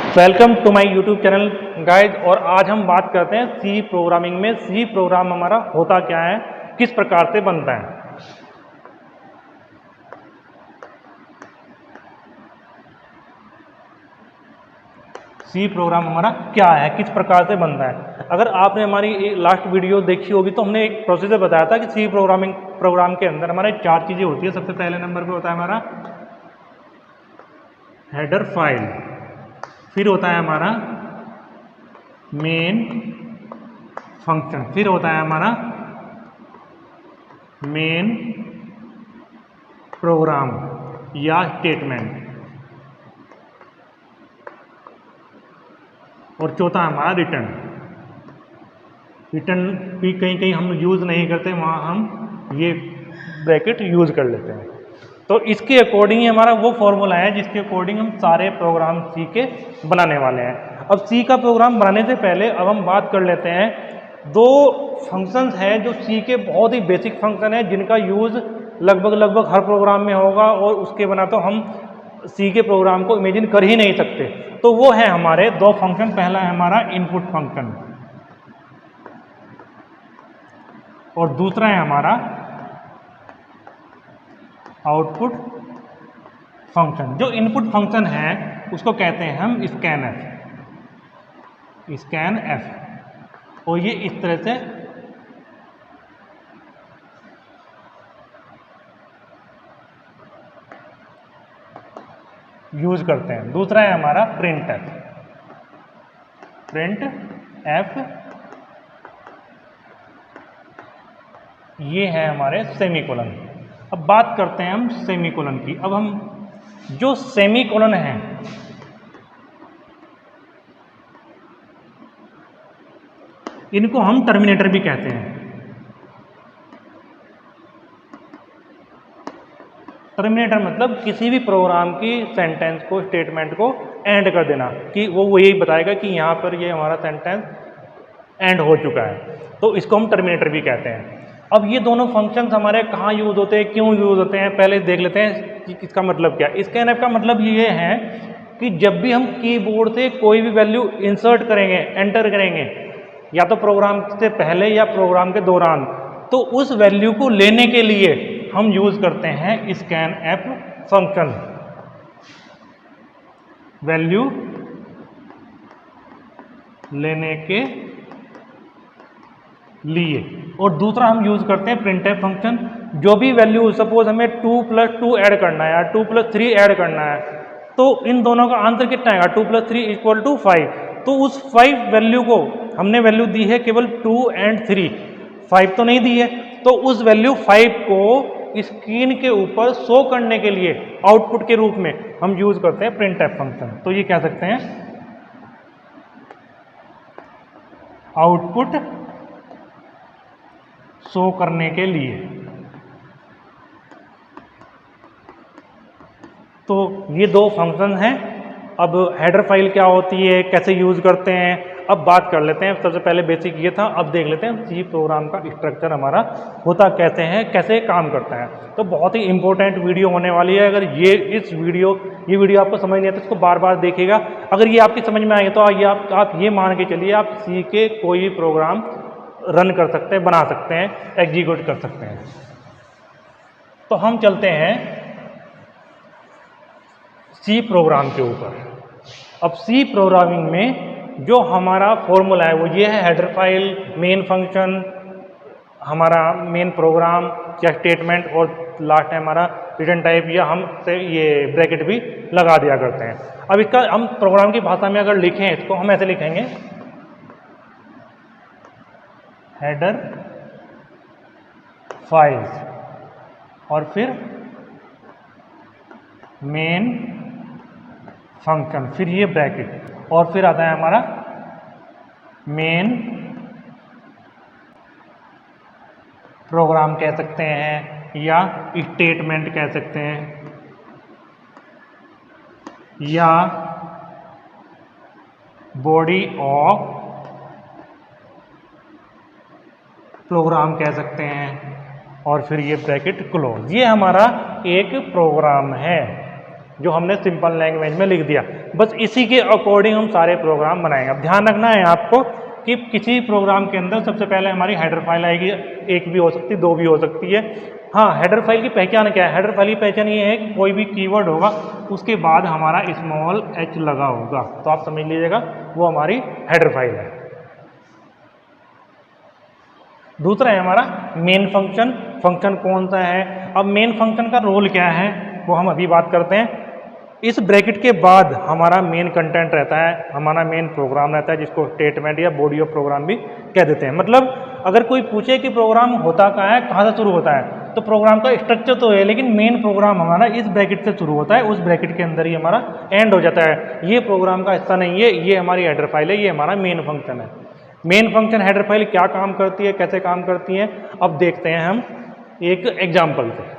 Welcome to my YouTube channel guys. और आज हम बात करते हैं सी प्रोग्रामिंग में। सी प्रोग्राम हमारा होता क्या है, किस प्रकार से बनता है। सी प्रोग्राम हमारा क्या है, किस प्रकार से बनता है। अगर आपने हमारी लास्ट वीडियो देखी होगी तो हमने एक प्रोसीजर बताया था कि सी प्रोग्राम के अंदर हमारे चार चीज़ें होती है। सबसे पहले नंबर पे होता है हमारा हेडर फाइल, फिर होता है हमारा मेन फंक्शन, फिर होता है हमारा मेन प्रोग्राम या स्टेटमेंट, और चौथा है हमारा रिटर्न। रिटर्न भी कहीं कहीं हम यूज़ नहीं करते, वहाँ हम ये ब्रैकेट यूज़ कर लेते हैं। तो इसके अकॉर्डिंग ही हमारा वो फॉर्मूला है जिसके अकॉर्डिंग हम सारे प्रोग्राम सी के बनाने वाले हैं। अब सी का प्रोग्राम बनाने से पहले अब हम बात कर लेते हैं दो फंक्शंस हैं जो सी के बहुत ही बेसिक फंक्शन है, जिनका यूज़ लगभग हर प्रोग्राम में होगा और उसके बिना तो हम सी के प्रोग्राम को इमेजिन कर ही नहीं सकते। तो वो है हमारे दो फंक्शन। पहला है हमारा इनपुट फंक्शन और दूसरा है हमारा आउटपुट फंक्शन। जो इनपुट फंक्शन है उसको कहते हैं हम स्कैन एफ, और ये इस तरह से यूज करते हैं। दूसरा है हमारा प्रिंट एफ, ये है हमारे सेमीकोलन। अब बात करते हैं हम सेमीकोलन की। अब हम जो सेमीकोलन है इनको हम टर्मिनेटर भी कहते हैं। टर्मिनेटर मतलब किसी भी प्रोग्राम की सेंटेंस को, स्टेटमेंट को एंड कर देना, कि वो यही बताएगा कि यहाँ पर ये हमारा सेंटेंस एंड हो चुका है, तो इसको हम टर्मिनेटर भी कहते हैं। अब ये दोनों फंक्शंस हमारे कहाँ यूज़ होते हैं, क्यों यूज़ होते हैं, पहले देख लेते हैं कि इसका मतलब क्या है। स्कैनएफ का मतलब ये है कि जब भी हम कीबोर्ड से कोई भी वैल्यू इंसर्ट करेंगे, एंटर करेंगे, या तो प्रोग्राम से पहले या प्रोग्राम के दौरान, तो उस वैल्यू को लेने के लिए हम यूज़ करते हैं स्कैनएफ फंक्शन, वैल्यू लेने के लिए। और दूसरा हम यूज़ करते हैं प्रिंटएफ फंक्शन। जो भी वैल्यू, सपोज हमें 2 + 2 ऐड करना है या 2 + 3 ऐड करना है, तो इन दोनों का आंसर कितना आएगा, 2 + 3 = 5। तो उस 5 वैल्यू को हमने वैल्यू दी है केवल 2 और 3, 5 तो नहीं दी है। तो उस वैल्यू 5 को स्क्रीन के ऊपर शो करने के लिए आउटपुट के रूप में हम यूज़ करते हैं प्रिंटएफ फंक्शन। तो ये कह सकते हैं आउटपुट शो करने के लिए। तो ये दो फंक्शन हैं। अब हेडर फाइल क्या होती है, कैसे यूज़ करते हैं, अब बात कर लेते हैं। सबसे पहले बेसिक ये था, अब देख लेते हैं सी प्रोग्राम का स्ट्रक्चर हमारा होता कैसे है, कैसे काम करता है। तो बहुत ही इंपॉर्टेंट वीडियो होने वाली है। अगर ये वीडियो आपको समझ नहीं आता तो इसको बार बार देखिएगा। अगर ये आपकी समझ में आई तो आप ये मान के चलिए आप सी के कोई भी प्रोग्राम रन कर सकते हैं, बना सकते हैं, एग्जीक्यूट कर सकते हैं। तो हम चलते हैं सी प्रोग्राम के ऊपर। अब सी प्रोग्रामिंग में जो हमारा फॉर्मूला है वो ये है, हेडर फाइल, मेन फंक्शन, हमारा मेन प्रोग्राम या स्टेटमेंट, और लास्ट है हमारा रिटर्न टाइप, या हम से ये ब्रैकेट भी लगा दिया करते हैं। अब इसका हम प्रोग्राम की भाषा में अगर लिखें इसको हम ऐसे लिखेंगे, हेडर फाइल्स और फिर मेन फंक्शन, फिर ये ब्रैकेट, और फिर आता है हमारा मेन प्रोग्राम कह सकते हैं, या स्टेटमेंट कह सकते हैं, या बॉडी ऑफ प्रोग्राम कह सकते हैं, और फिर ये ब्रैकेट क्लोज। ये हमारा एक प्रोग्राम है। जो हमने सिंपल लैंग्वेज में लिख दिया। बस इसी के अकॉर्डिंग हम सारे प्रोग्राम बनाएंगे। अब ध्यान रखना है आपको कि किसी प्रोग्राम के अंदर सबसे पहले हमारी हेडर फाइल आएगी, एक भी हो सकती है, दो भी हो सकती है। हाँ, हेडर फाइल की पहचान क्या है? हेडर फाइल की पहचान ये है कि कोई भी कीवर्ड होगा उसके बाद हमारा स्मॉल h लगा होगा, तो आप समझ लीजिएगा वो हमारी हेडर फाइल है। दूसरा है हमारा मेन फंक्शन। फंक्शन कौन सा है? अब मेन फंक्शन का रोल क्या है वो हम अभी बात करते हैं। इस ब्रैकेट के बाद हमारा मेन कंटेंट रहता है, हमारा मेन प्रोग्राम रहता है, जिसको स्टेटमेंट या बॉडी ऑफ प्रोग्राम भी कह देते हैं। मतलब अगर कोई पूछे कि प्रोग्राम होता कहाँ है, कहाँ से शुरू होता है, तो प्रोग्राम का स्ट्रक्चर तो है लेकिन मेन प्रोग्राम हमारा इस ब्रैकेट से शुरू होता है, उस ब्रैकेट के अंदर ही हमारा एंड हो जाता है। ये प्रोग्राम का हिस्सा नहीं है, ये हमारी हेडर फाइल है, ये हमारा मेन फंक्शन है। मेन फंक्शन हेडर फाइल क्या काम करती है, कैसे काम करती है, अब देखते हैं हम एक एग्जाम्पल से।